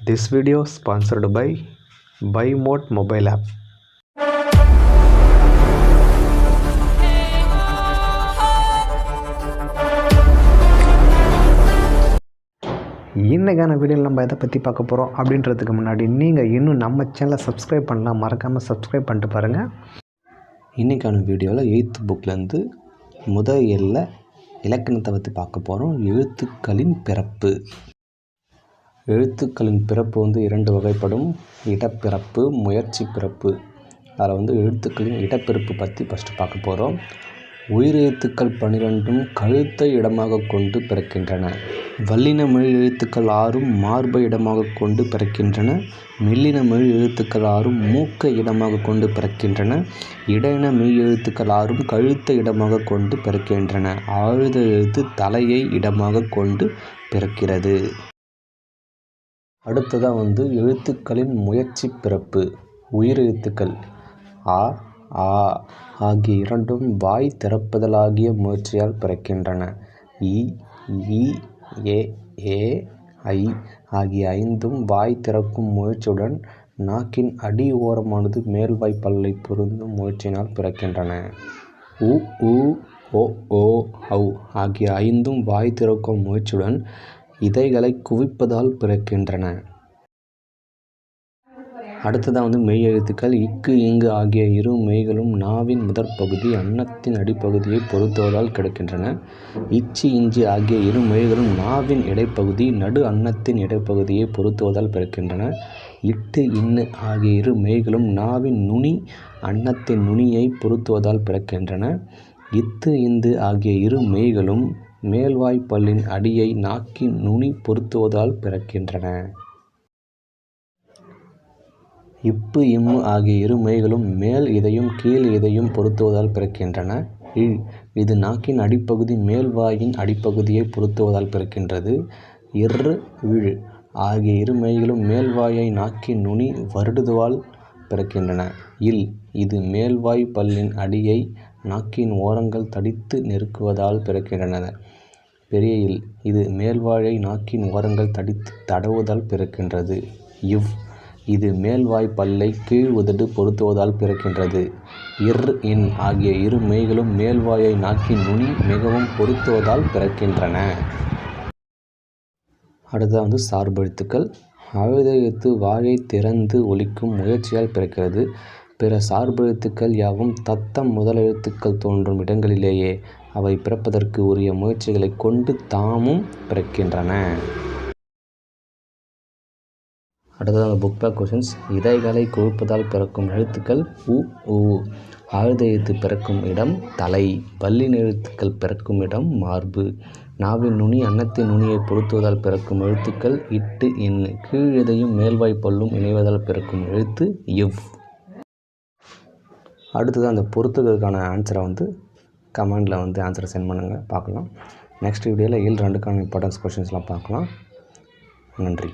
This video sponsored by BuyMode mobile app. இன்றைக்கான வீடியோவில் நம்ம எதை பற்றி பார்க்க போகிறோம் அப்படின்றதுக்கு முன்னாடி நீங்கள் இன்னும் நம்ம சேனலை சப்ஸ்கிரைப் பண்ணலாம், மறக்காமல் சப்ஸ்கிரைப் பண்ணிட்டு பாருங்கள். இன்றைக்கான வீடியோவில் 8th புக்லேருந்து முதல் எல்ல இலக்கணத்தை பற்றி பார்க்க போகிறோம். எழுத்துக்களின் பிறப்பு. எழுத்துக்களின் பிறப்பு 2 வகைப்படும். இடப்பிறப்பு, முயற்சி பிறப்பு. அதில் எழுத்துக்களின் இடப்பிறப்பு பற்றி ஃபஸ்ட்டு பார்க்க போகிறோம். உயிரெழுத்துக்கள் 12 கழுத்தை இடமாக கொண்டு பிறக்கின்றன. வல்லின மொழி எழுத்துக்கள் 6 மார்பை இடமாக கொண்டு பிறக்கின்றன. மெல்லின மொழி எழுத்துக்கள் 6 மூக்கை இடமாக கொண்டு பிறக்கின்றன. இடையின மெய் எழுத்துக்கள் 6 கழுத்தை இடமாக கொண்டு பிறக்கின்றன. ஆயுத எழுத்து தலையை இடமாக கொண்டு பிறக்கிறது. அடுத்ததாக எழுத்துக்களின் முயற்சி பிறப்பு. உயிரெழுத்துக்கள் ஆ, ஆ ஆகிய இரண்டும் வாய் திறப்பதலாகிய முயற்சியால் பிறக்கின்றன. இ, ஈ, ஏ, ஏ, ஐ ஆகிய 5ம் வாய் திறக்கும் முயற்சியுடன் நாக்கின் அடி ஓரமானது மேல்வாய் பல்லை பொருந்தும் முயற்சியினால் பிறக்கின்றன. உ, ஊ, ஓ, ஓ, ஔ ஆகிய 5ம் வாய் திறக்கும் முயற்சியுடன் இதைகளை குவிப்பதால் பிறக்கின்றன. அடுத்ததாக மெய் எழுத்துக்கள் இக்கு, இங்கு ஆகிய 2 மெய்களும் நாவின் முதற்பகுதி அன்னத்தின் அடிப்பகுதியை பொருத்துவதால் கிடைக்கின்றன. இச்சி, இஞ்சி ஆகிய 2 மெய்களும் நாவின் இடைப்பகுதி நடு அன்னத்தின் இடைப்பகுதியை பொருத்துவதால் பிறக்கின்றன. இட்டு, இன்னு ஆகிய 2 மெய்களும் நாவின் நுனி அன்னத்தின் நுனியை பொருத்துவதால் பிறக்கின்றன. இத்து, இந்து ஆகிய 2 மெய்களும் மேல்வாய் பல்லின் அடியை நாக்கின் நுனி பொருத்துவதால் பிறக்கின்றன. இப்பு, இம்மு ஆகிய 2 மெய்களும் மேல் இதயம் கீழ் இதயம் பொருத்துவதால் பிறக்கின்றன. இழ், இது நாக்கின் அடிப்பகுதி மேல்வாயின் அடிப்பகுதியை பொருத்துவதால் பிறக்கின்றது. இர், இழ் ஆகிய 2 மெய்களும் மேல்வாயை நாக்கின் நுனி வருடுவதால் பிறக்கின்றன. இல், இது மேல்வாய் பல்லின் அடியை நாக்கின் ஓரங்கள் தடித்து நெருக்குவதால் பிறக்கின்றன. பெரிய இல், இது மேல்வாயை நாக்கின் ஓரங்கள் தடித்து தடவுவதால் பிறக்கின்றது. இவ், இது மேல்வாய் பல்லை கீழ் உதடு பொருத்துவதால் பிறக்கின்றது. இர், இன் ஆகிய 2 மெய்களும் மேல்வாயை நாக்கின் நுனி மிகவும் பொருத்துவதால் பிறக்கின்றன. அடுத்தது சார்பெழுத்துக்கள். ஆயுத எழுத்து வாயை திறந்து ஒலிக்கும் முயற்சியால் பிறக்கிறது. பிற சார்பெழுத்துக்கள் யாவும் தத்தம் முதலெழுத்துக்கள் தோன்றும் இடங்களிலேயே அவை பிறப்பதற்கு உரிய முயற்சிகளை கொண்டு தாமும் பிறக்கின்றன. அடுத்தது புக் பேக் கொஷின்ஸ். இதைகளை குவிப்பதால் பிறக்கும் எழுத்துக்கள் உ, ஊ. ஆயுத எழுத்து பிறக்கும் இடம் தலை. வல்லின எழுத்துக்கள் பிறக்கும் இடம் மார்பு. நாவின் நுனி அன்னத்தின் நுனியை பொருத்துவதால் பிறக்கும் எழுத்துக்கள் இட்டு, இன்னு. கீழ் இதையும் மேல்வாய் பல்லும் இணைவதால் பிறக்கும் எழுத்து இவ். அடுத்தது அந்த பொறுத்துகளுக்கான ஆன்சரை கமெண்டில் ஆன்சரை சென்ட் பண்ணுங்கள், பார்க்கலாம். நெக்ஸ்ட் வீடியோவில் 7 2க்கான இம்பார்ட்டன்ஸ் கொஷின்ஸ்லாம் பார்க்கலாம். நன்றி.